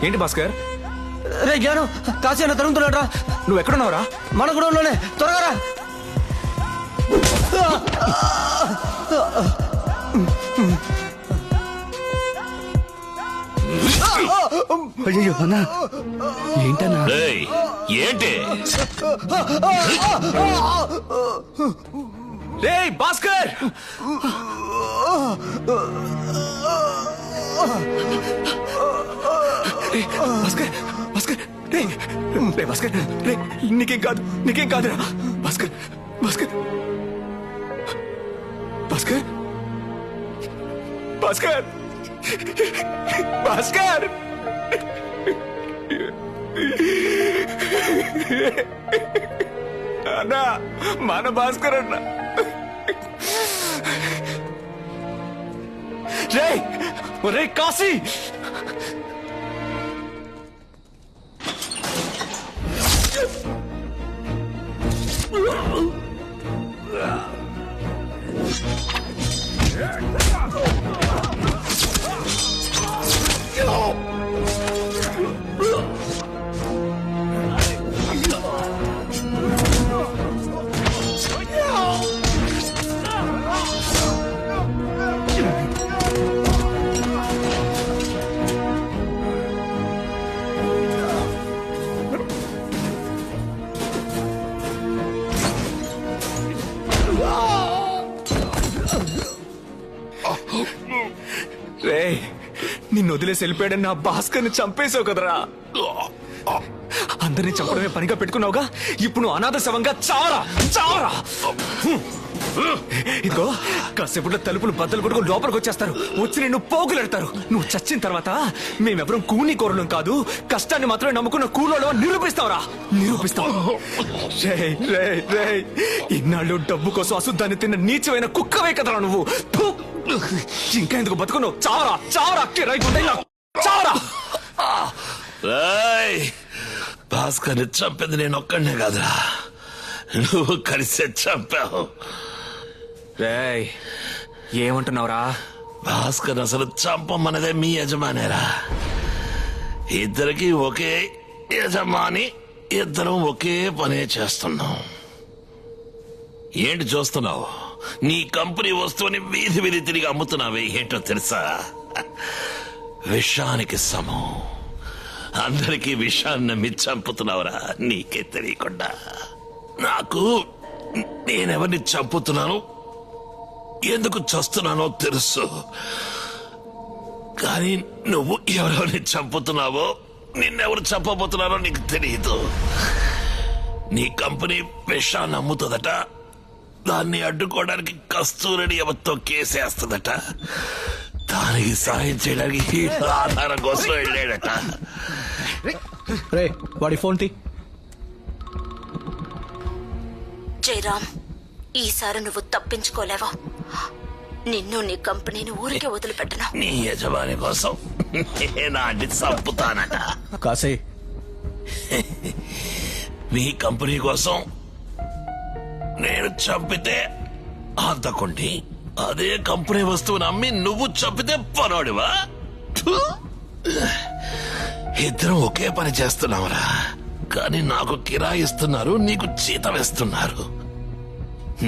ఏంటి భాస్కర్? రే జ్ఞానం, కాశీ అన్న తరుగుతున్నాడు రా. నువ్వు ఎక్కడున్నావురా? మన గృహంలోనే, త్వరగా రా. అయ్యో అన్నా, ఏంటన్నా? ఏంటి రేయ్ భాస్కర్! భాస్కర్, భాస్కర్, రే భాస్కర్, రే నీకేం కాదురా భాస్కర్, భాస్కర్, భాస్కర్, భాస్కర్, భాస్కర్, అన్నా, మన భాస్కర్ అన్న. రే కాశీ, రే నిన్ను వదిలేసి వెళ్ళిపోయాడని నా భాస్కర్ని చంపేశావు కదరా. అందరినీ చంపడమే పనిగా పెట్టుకున్నావుగా, ఇప్పుడు నువ్వు అనాథ శవంగా చావరా, చావరా. ఇదిగో కాసేపట్లో తలుపులు బద్దలు కొట్టుకుని లోపలికి వచ్చేస్తారు, వచ్చి నిన్ను పోగులెడతారు. నువ్వు చచ్చిన తర్వాత మేమెవరం కూని కోరడం కాదు, కష్టాన్ని మాత్రమే నమ్ముకున్న కూలోళ్ళ నిరూపిస్తావురా, నిరూపిస్తావు. ఇన్నాళ్ళు డబ్బు కోసం అశుద్ధాన్ని తిన్న నీచమైన కుక్కవే కదరా నువ్వు. ఇంకా ఎందుకు బతుకున్నావు? చావరా, చావరా, చావరా. భాస్కర్ని చంపింది నేను ఒక్కడనే కాదురా, నువ్వు కలిసే చంపావు. రేయ్ ఏమంటున్నావురా? భాస్కర్ అసలు చంపమన్నదే మీ యజమానేరా. ఇద్దరికి ఒకే యజమాని, ఇద్దరం ఒకే పనే చేస్తున్నాం. ఏంటి చూస్తున్నావు? నీ కంపెనీ వస్తువుని వీధి వీధి తిరిగి అమ్ముతున్నావే, ఏంటో తెలుసా? విషానికి సమం. అందరికీ విషాన్ని నమ్మి చంపుతున్నావురా, నీకే తెలియకుండా. నాకు నేనెవరిని చంపుతున్నాను, ఎందుకు చస్తున్నానో తెలుసు, కానీ నువ్వు ఎవరెవరిని చంపుతున్నావో, నిన్నెవరు చంపబోతున్నారో నీకు తెలియదు. నీ కంపెనీ విషాన్ని అమ్ముతుందట, దాన్ని అడ్డుకోవడానికి కస్తూరిని ఎవరితో కేసేస్తుందట, దానికి సాయం చేయడానికి ఆధారం కోసం వెళ్ళాడట. రే వాడి ఫోన్ తీ. జయరామ్, ఈసారి నువ్వు తప్పించుకోలేవా? నిన్ను నీ కంపెనీని ఊరికే వదిలిపెట్టను. నీ యజమాని కోసం నేనాంటి చంపుతానట. కాసే, మీ కంపెనీ కోసం నేను చంపితే అంతకుండి, అదే కంపెనీ వస్తువుని అమ్మి నువ్వు చంపితే పనోడివా? ఇద్దరం ఒకే పని చేస్తున్నావురా, కానీ నాకు కిరాయి ఇస్తున్నారు, నీకు జీతం ఇస్తున్నారు.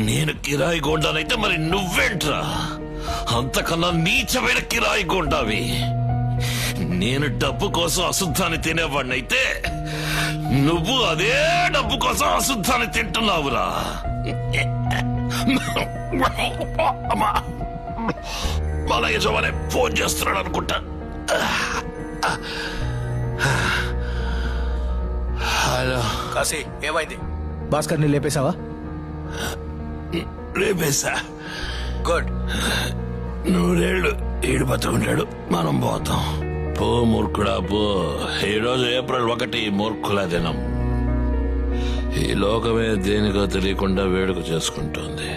నేను కిరాయి గోండానైతే మరి నువ్వేంట్రా అంతకన్నా నీచమైన కిరాయి గోండావి. నేను డబ్బు కోసం అశుద్ధాన్ని తినేవాడినైతే నువ్వు అదే డబ్బు కోసం అశుద్ధాన్ని తింటున్నావురా. అమ్మా, మన యజమాని ఫోన్ చేస్తున్నాడు అనుకుంటా. హలో కాశీ, ఏమైంది? భాస్కర్ని లేపేశావా? రేపేసా. గుడ్. నూరేళ్ళు ఈడు బతుకుంటాడు, మనం పోతాం. పో మూర్ఖుడా పో. ఈరోజు ఏప్రిల్ 1 మూర్ఖుల దినం. ఈ లోకమే దేనికో తెలియకుండా వేడుక చేసుకుంటోంది,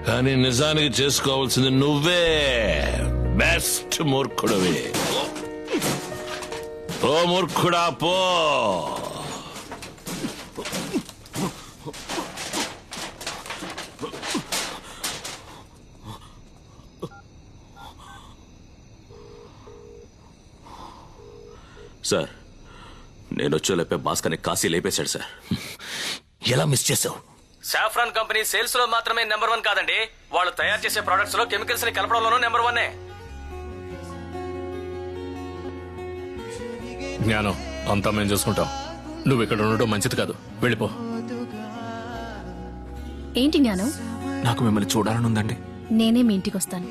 కానీ నిజానికి చేసుకోవాల్సింది నువ్వే. బెస్ట్ మూర్ఖుడివి. పో మూర్ఖుడా పో. సార్ నేను వచ్చేలోపే భాస్కర్ని కాశీ లేపేశాడు సార్. ఎలా మిస్ చేసావు? సాఫ్రాన్ కంపెనీ సేల్స్ లో మాత్రమే నెంబర్ 1 కాదండి, వాళ్ళు తయారు చేసే ప్రొడక్ట్స్ లో కెమికల్స్ ని కలపడంలోనూ నెంబర్ 1. జ్ఞానం అంతా మేము చూసుకుంటాం. నువ్వు ఇక్కడ ఉండడం మంచిది కాదు, వెళ్ళిపో. ఏంటి జ్ఞానం? నాకు మిమ్మల్ని చూడాలని ఉందండి. నేనే మీ ఇంటికి వస్తాను.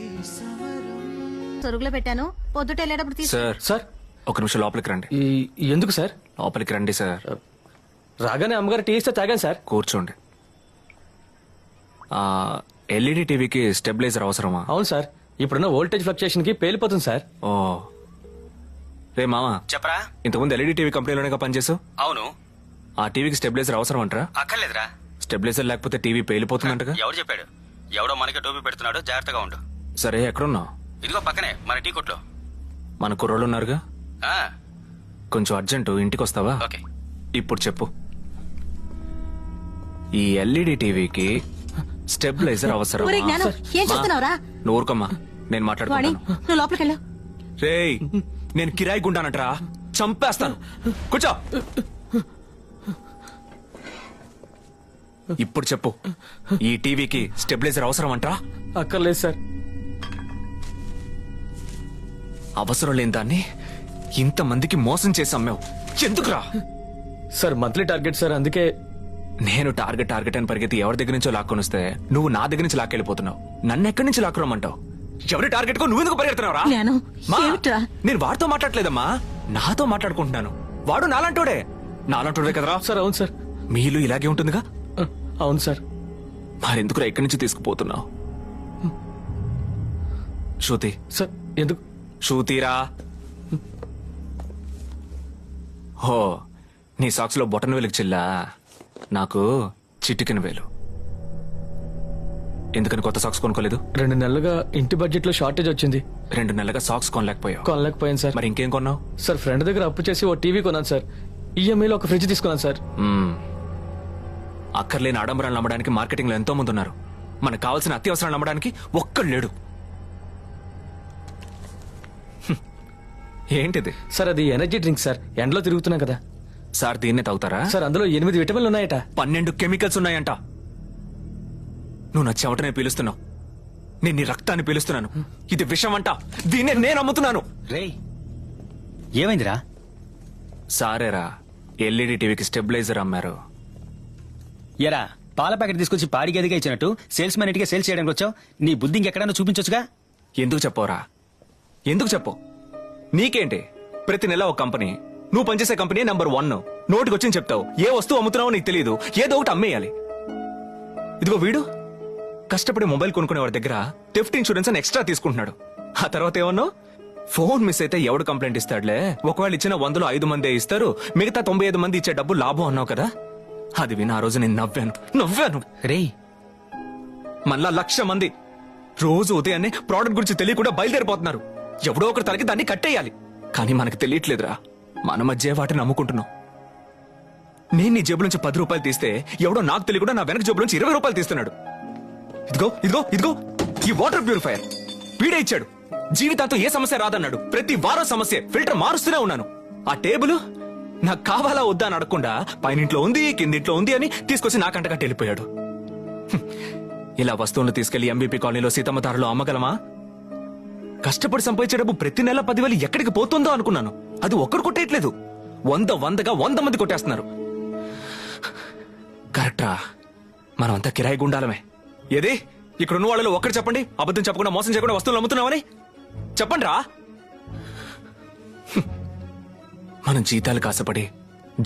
సొరుగులో పెట్టాను, పొద్దుట వెళ్ళేటప్పుడు తీసు. సార్ ఒక నిమిషం లోపలికి రండి. ఎందుకు సార్? లోపలికి రండి సార్. రాగానే అమ్మగారు టీ ఇస్తే తాగాను సార్. కూర్చోండి. ఎల్ఈడి టీవీకి స్టెబిలైజర్ అవసరమా? అవును సార్, ఇప్పుడున్న వోల్టేజ్ ఫ్లక్చుయేషన్ కి పేలిపోతుంది సార్. ఓ రే మామా, చెప్పరా? ఇంతకుముందు ఎల్ఈడి టీవీ కంపెనీలోనే పనిచేసావు. అవును. ఆ టీవీకి స్టెబిలైజర్ అవసరం అంటారా? అక్కర్లేదురా. స్టెబిలైజర్ లేకపోతే టీవీ పేలిపోతుందంటగా. ఎవరు చెప్పాడు? ఎవడో మనకి టోపీ పెడుతున్నాడు, జాగ్రత్తగా ఉండు. సరే ఎక్కడున్నావు? ఇదిగో పక్కనే మన టీ కొట్లో. మన కుర్రోళ్ళు ఉన్నారుగా, ఆ, కొంచెం అర్జెంటు, ఇంటికి వస్తావా? ఓకే. ఇప్పుడు చెప్పు, ఈ ఎల్ఈడి టీవీకి స్టెబిలైజర్ అవసరం? ఒరే జ్ఞానం, ఏం చేస్తున్నావురా? నువ్వు ఊరుకోమ్మా, నేను వాణి, మాట్లాడుకుంటాను. నువ్వు లోపలికి వెళ్ళు. రేయ్, నేను కిరాయి గుండానంటరా, చంపేస్తాను. కూర్చో. ఇప్పుడు చెప్పు, ఈ టీవీకి స్టెబిలైజర్ అవసరం అంటరా? అక్కర్లేదు సార్. అవసరం లేని దాన్ని ఇంతమందికి మోసం చేసి అమ్మావు, ఎందుకురా? సార్ మంత్లీ టార్గెట్ సార్, అందుకే. నేను టార్గెట్ అని పరిగెత్తి ఎవరి దగ్గర నుంచో లాక్కొని వస్తే నువ్వు నా దగ్గర నుంచి లాక్కెళ్ళిపోతున్నావు. నన్ను ఎక్కడి నుంచి లాక్కురమ్మంటావు? ఎవరి టార్గెట్ కో నువ్వు ఎందుకు పరిగెడుతున్నావురా? జ్ఞానం, మా, ఏమిట్రా? నేను వాడితో మాట్లాడలేదమ్మా, నాతో మాట్లాడుకుంటున్నాను. వాడు నాలంటోడే కదరా? సార్ అవును సార్. మీలు ఇలాగే ఉంటుందిగా. అవును సార్. మరెందుకురా ఇక్కడి నుంచి తీసుకుపోతున్నావు? శృతి, సార్ ఎందుకు? శృతిరా. హో, నీ సాక్స్ లో బొటన్ వేలుకి చిల్లా, నాకు చిటికెన వేలు. ఎందుకని కొత్త సాక్స్ కొనుక్కోలేదు? 2 నెలలుగా ఇంటి బడ్జెట్ లో షార్టేజ్ వచ్చింది. 2 నెలలుగా సాక్స్ కొనలేకపోయావు. కొనలేకపోయాను సార్. మరి ఇంకేం కొన్నావు? సార్ ఫ్రెండ్ దగ్గర అప్పు చేసి ఓ టీవీ కొన్నాను సార్. ఈఎంఐలో ఒక ఫ్రిడ్జ్ తీసుకున్నాను సార్. అక్కర్లేని ఆడంబరాలు నమ్మడానికి మార్కెటింగ్ లో ఎంతో మంది ఉన్నారు. మనకు కావాల్సిన అత్యవసరాలు నమ్మడానికి ఒక్కడు లేడు. ఏంటిది? సార్ అది ఎనర్జీ డ్రింక్ సార్, ఎండలో తిరుగుతున్నాం కదా సార్. దీన్నే తాగుతారా? సార్ అందులో 8 విటమిన్లు ఉన్నాయట. 12 కెమికల్స్ ఉన్నాయంట. నువ్వు నా చెమటనే పీలుస్తున్నావు, నేను నీ రక్తాన్ని పీలుస్తున్నాను. ఇది విషం అంట, దీన్నే నేను అమ్ముతున్నాను. రేయ్, ఏమైందిరా? సారేరా, ఎల్ఈడి టీవీకి స్టెబిలైజర్ అమ్మారు. ఎరా, పాల ప్యాకెట్ తీసుకొచ్చి పాడి గదిగా ఇచ్చినట్టు సేల్స్ మ్యాన్ ఇంటికి సేల్స్ చేయడానికి వచ్చావు. నీ బుద్ధి ఇంకెక్కడన్నా చూపించొచ్చుగా. ఎందుకు చెప్పవరా? ఎందుకు చెప్పు? నీకేంటి, ప్రతి నెల ఒక కంపెనీ, నువ్వు పనిచేసే కంపెనీ నెంబర్ 1. నోటికొచ్చింది చెప్తావు. ఏ వస్తువు అమ్ముతున్నావో నీకు తెలియదు, ఏదో ఒకటి అమ్మేయాలి. ఇదిగో వీడు కష్టపడి మొబైల్ కొనుక్కునే వాడి దగ్గర థెఫ్ట్ ఇన్సూరెన్స్ అని ఎక్స్ట్రా తీసుకుంటున్నాడు. ఆ తర్వాత ఏమన్నావు? ఫోన్ మిస్ అయితే ఎవడు కంప్లైంట్ ఇస్తాడులే, ఒకవేళ ఇచ్చిన 100లో 5 మందే ఇస్తారు, మిగతా 95 మంది ఇచ్చే డబ్బు లాభం అన్నావు కదా. అది విని ఆ రోజు నేను నవ్వాను. రేయ్, మళ్ళా 1,00,000 మంది రోజు ఉదయాన్నే ప్రోడక్ట్ గురించి తెలియకుండా బయలుదేరిపోతున్నారు. ఎవడో ఒకరి తలకి దాన్ని కట్టేయాలి. కానీ మనకు తెలియట్లేదురా, మన మధ్య వాటిని నమ్ముకుంటున్నాం. నేను నీ జేబుల నుంచి 10 రూపాయలు తీస్తే ఎవడో నాకు తెలియకుండా నా వెనక జేబుల నుంచి 20 రూపాయలు తీస్తున్నాడు. ఇదిగో ఈ వాటర్ ప్యూరిఫైయర్ వీడే ఇచ్చాడు. జీవితాంతో ఏ సమస్య రాదన్నాడు. ప్రతి వారం సమస్య, ఫిల్టర్ మారుస్తూనే ఉన్నాను. ఆ టేబుల్ నాకు కావాలా వద్దా అని అడగకుండా పైనింట్లో ఉంది, కిందింట్లో ఉంది అని తీసుకొచ్చి నాకంట కట్టి వెళ్ళిపోయాడు. ఇలా వస్తువులు తీసుకెళ్లి ఎంబీపీ కాలనీలో సీతమ్మ తారలో అమ్మగలమా? కష్టపడి సంపాదించే డబ్బు ప్రతి నెల 10,000 ఎక్కడికి పోతుందో అనుకున్నాను. అది ఒక్కరు కొట్టేయట్లేదు, 100 మంది కొట్టేస్తున్నారు. కరెక్టా? మనమంతా కిరాయి గుండాలమే. ఏది ఇక్కడ ఉన్న వాళ్ళలో ఒక్కరు చెప్పండి, అబద్ధం చెప్పకుండా మోసం చేయకుండా వస్తువులు అమ్ముతున్నామని చెప్పండి రా. మనం జీతాలు కాసపడి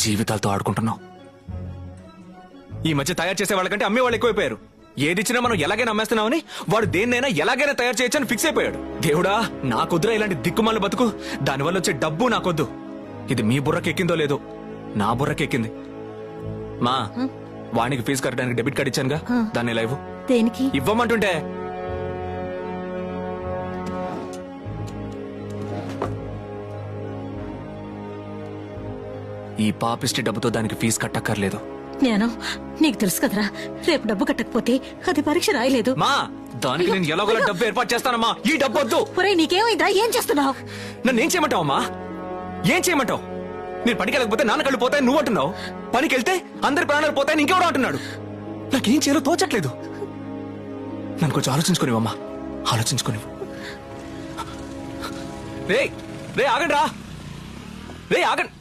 జీవితాలతో ఆడుకుంటున్నాం. ఈ మధ్య తయారు చేసే వాళ్ళకంటే అమ్మే వాళ్ళు ఎక్కువైపోయారు. ఏదిచ్చినా మనం ఎలాగైనా అమ్మేస్తున్నామని వాడు దేన్నైనా ఎలాగైనా తయారు చేయొచ్చని ఫిక్స్ అయిపోయాడు. దేవుడా, నాకొద్దురా ఇలాంటి దిక్కుమాల బతుకు. దానివల్ల వచ్చే డబ్బు నాకొద్దు. ఇది మీ బుర్రకెక్కిందో లేదో, నా బుర్రకెక్కింది. మా వానికి ఫీజు కట్టడానికి డెబిట్ కార్డ్ ఇచ్చానుగా, దాన్ని లైవ్ దేనికి ఇవ్వమంటుంటే. ఈ పాపిష్టి డబ్బుతో దానికి ఫీజు కట్టక్కర్లేదు. జ్ఞానం, నీకు తెలుసు కదరా, రేపు డబ్బు కట్టకపోతే అది పరీక్ష రాయలేదు. మా దానికి నేను ఎలాగోలా డబ్బు ఏర్పాటు చేస్తానమ్మా. ఈ డబ్బు వద్దు. ఒరేయ్, నీకేమైందా? ఏం చేస్తున్నావు? నన్ను ఏం చేయమంటావు అమ్మా? ఏం చేయమంటావు? నేను పనికి వెళ్ళకపోతే నాన్న కళ్ళు పోతాయని నువ్వు అంటున్నావు. పనికి వెళ్తే అందరి ప్రాణాలు పోతాయని ఇంకెవడో అంటున్నాడు. నాకేం చేయాలో తోచట్లేదు. నన్ను కొంచెం ఆలోచించుకునివమ్మా, ఆలోచించుకునివ్వు. రే రే ఆగండి రా, రే ఆగండి.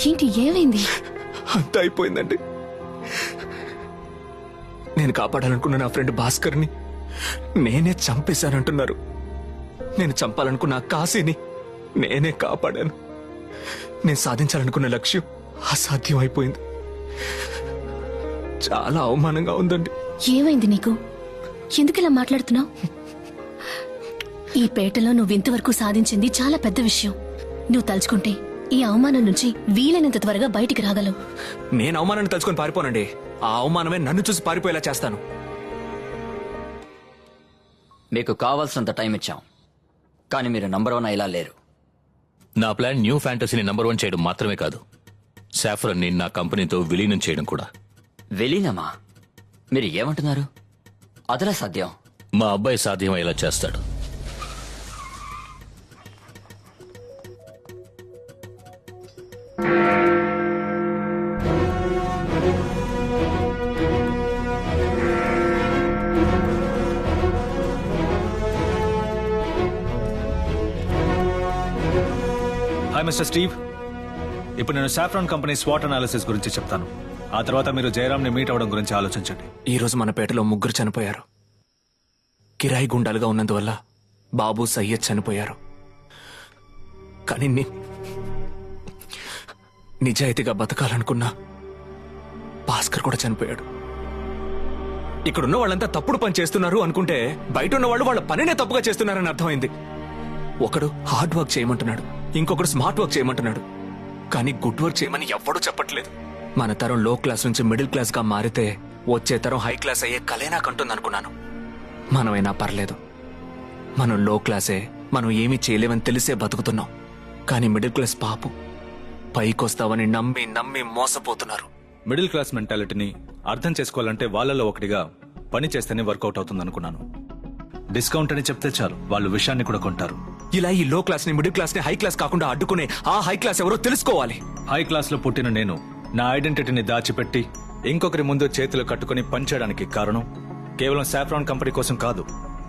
ఏంటి ఏమైంది? అంతా అయిపోయిందండి. నేను కాపాడాలనుకున్న నా ఫ్రెండ్ భాస్కర్ని నేనే చంపేశానంటున్నారు. నేను చంపాలనుకున్న ఆ కాశీని నేనే కాపాడాను. నేను సాధించాలనుకున్న లక్ష్యం అసాధ్యం అయిపోయింది. చాలా అవమానంగా ఉందండి. ఏమైంది నీకు? ఎందుకు ఇలా మాట్లాడుతున్నావు? ఈ పేటలో నువ్వు ఇంతవరకు సాధించింది చాలా పెద్ద విషయం. నువ్వు తలుచుకుంటే ఈ అవమానం నుంచి వీలైనంత త్వరగా బయటికి రాగలవు. నేను అవమానాన్ని తలుచుకొని పారిపోనండి. ఆ అవమానమే నన్ను చూసి పారిపోయేలా చేస్తాను. మీకు కావాల్సినంత టైం ఇచ్చాం, కానీ మీరు నంబర్ 1 ఇలా లేరు. నా ప్లాన్ న్యూ ఫ్యాంటసీని నంబర్ 1 చేయడం మాత్రమే కాదు, సాఫ్రన్ ని నా కంపెనీతో విలీనం చేయడం కూడా. విలీనమా? మీరు ఏమంటున్నారు? అదలా సాధ్యం? మా అబ్బాయి సాధ్యమయ్యేలా చేస్తాడు. Hi mister Steve. ఇప్పుడు నేను సాఫ్రాన్ కంపెనీ స్వాట్ అనాలిసిస్ గురించి చెప్తాను. ఆ తర్వాత మీరు జయరామ్ని మీట్ అవ్వడం గురించి ఆలోచించండి. ఈ రోజు మన పేటలో 3 చనిపోయారు. కిరాయి గుండాలుగా ఉన్నందువల్ల బాబు, సయ్యద్ చనిపోయారు. కానీ నిజాయితీగా బతకాలనుకున్నా భాస్కర్ కూడా చనిపోయాడు. ఇక్కడున్న వాళ్ళంతా తప్పుడు పని చేస్తున్నారు అనుకుంటే బయట ఉన్న వాళ్ళు వాళ్ళ పనినే తప్పుగా చేస్తున్నారని అర్థమైంది. ఒకడు హార్డ్ వర్క్ చేయమంటున్నాడు, ఇంకొకడు స్మార్ట్ వర్క్ చేయమంటున్నాడు. కానీ గుడ్ వర్క్ చేయమని ఎవ్వడూ చెప్పట్లేదు. మన తరం లో క్లాస్ నుంచి మిడిల్ క్లాస్ గా మారితే వచ్చే తరం హై క్లాస్ అయ్యే కలే నాకంటుంది అనుకున్నాను. మనమైనా పర్లేదు, మనం లో క్లాసే, మనం ఏమీ చేయలేమని తెలిసే బతుకుతున్నాం. కానీ మిడిల్ క్లాస్ పాపం పైకొస్తావని నమ్మి నమ్మి మోసపోతున్నారు. మిడిల్ క్లాస్ మెంటాలిటీని అర్థం చేసుకోవాలంటే వాళ్ళలో ఒకటిగా పని చేస్తేనే వర్కౌట్ అవుతుంది అనుకున్నాను. డిస్కౌంట్ అని చెప్తే చాలు, వాళ్ళు విషయాన్ని కూడా కొంటారు. ఇలా ఈ లో క్లాస్ ని మిడిల్ క్లాస్ ని హై క్లాస్ కాకుండా అడ్డుకునే ఆ హై క్లాస్ ఎవరో తెలుసుకోవాలి. హై క్లాస్ లో పుట్టిన నేను నా ఐడెంటిటీని దాచిపెట్టి ఇంకొకరి ముందు చేతులు కట్టుకుని పనిచేయడానికి కారణం కేవలం సాఫ్రాన్ కంపెనీ కోసం కాదు,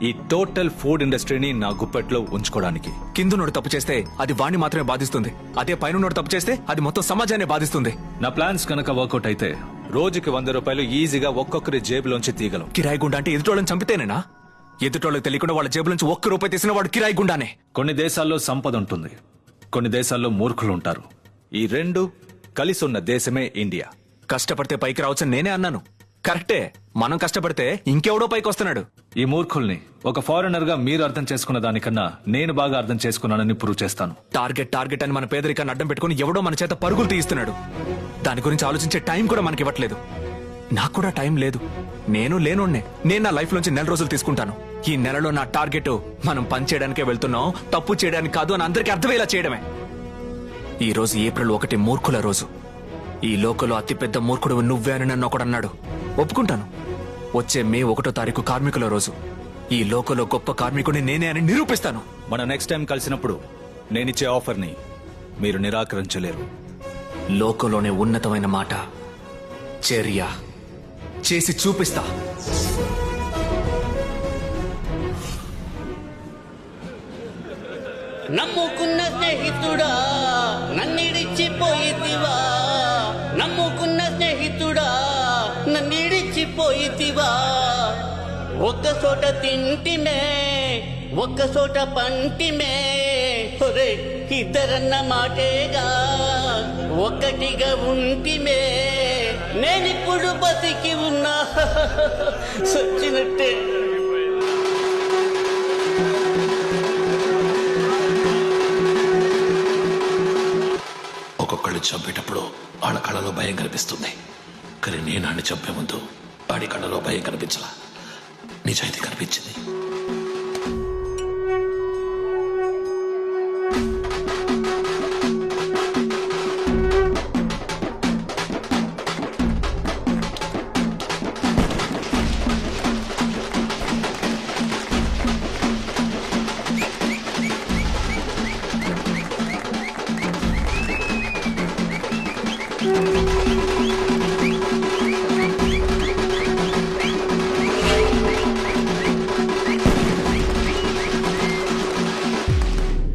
ఈ టోటల్ ఫుడ్ ఇండస్ట్రీని నా గుప్పెట్లో ఉంచుకోవడానికి. కిందున్నోడు తప్పు చేస్తే అది వాణ్ణి మాత్రమే బాధిస్తుంది. అదే పైనున్నోడు తప్పు చేస్తే అది మొత్తం సమాజాన్ని బాధిస్తుంది. నా ప్లాన్స్ కనుక వర్కౌట్ అయితే రోజుకి 100 రూపాయలు ఈజీగా ఒక్కొక్కరి జేబులోంచి తీయగలం. కిరాయి గుండా అంటే ఎదుటోళ్ళని చంపితేనేనా? ఎదుటోళ్ళకి తెలియకుండా వాళ్ళ జేబులోంచి ₹1 తీసిన వాడు కిరాయి గుండానే. కొన్ని దేశాల్లో సంపద ఉంటుంది, కొన్ని దేశాల్లో మూర్ఖులు ఉంటారు. ఈ రెండు కలిసి ఉన్న దేశమే ఇండియా. కష్టపడితే పైకి రావచ్చని నేనే అన్నాను. కరెక్టే, మనం కష్టపడితే ఇంకెవడో పైకి వస్తున్నాడు. ఈ మూర్ఖుల్ని ఒక ఫారినర్ గా మీరు అర్థం చేసుకున్న దానికన్నా నేను బాగా అర్థం చేసుకున్నానని ప్రూవ్ చేస్తాను. టార్గెట్ టార్గెట్ అని మన పేదరికాన్ని అడ్డం పెట్టుకుని ఎవడో మన చేత పరుగులు తీయిస్తున్నాడు. దాని గురించి ఆలోచించే టైం కూడా మనకి ఇవ్వట్లేదు. నాకు కూడా టైం లేదు. నేను లేనోడ్నే. నేను నా లైఫ్ లోంచి 4 రోజులు తీసుకుంటాను. ఈ నెలలో నా టార్గెట్ మనం పని చేయడానికే వెళ్తున్నాం, తప్పు చేయడానికి కాదు అని అందరికీ అర్థమయ్యేలా చేయడమే. ఈ రోజు ఏప్రిల్ 1 మూర్ఖుల రోజు. ఈ లోకలో అతిపెద్ద మూర్ఖుడు నువ్వే అని నన్ను ఒకడన్నాడు. ఒప్పుకుంటాను. వచ్చే మే 1వ తారీఖు కార్మికుల రోజు. ఈ లోకలో గొప్ప కార్మికుడిని నేనే అని నిరూపిస్తాను. మన నెక్స్ట్ టైం కలిసినప్పుడు నేనిచ్చే ఆఫర్ ని మీరు నిరాకరించలేరు. లోకంలోనే ఉన్నతమైన మాట చర్య. చేసి చూపిస్తా. నమ్ముకున్న స్నేహితుడా నన్నిడిచిపోయితివా, నమ్ముకున్న స్నేహితుడా నన్నిడిచిపోయితివా. ఒక్క చోట తింటిమే, ఒక్క చోట పంటిమే, ఒరే ఇద్దరన్న మాటేగా ఒక్కటిగా ఉంటిమే. నేనిప్పుడు బతికి ఉన్నా సచ్చినట్టే. ఒక్కొక్కళ్ళు చంపేటప్పుడు వాళ్ళ కళ్ళలో భయం కనిపిస్తుంది. కానీ నేను ఆడిని చంపే ముందు ఆడి కళ్ళలో భయం కనిపించలా, నిజాయితీ కనిపించింది.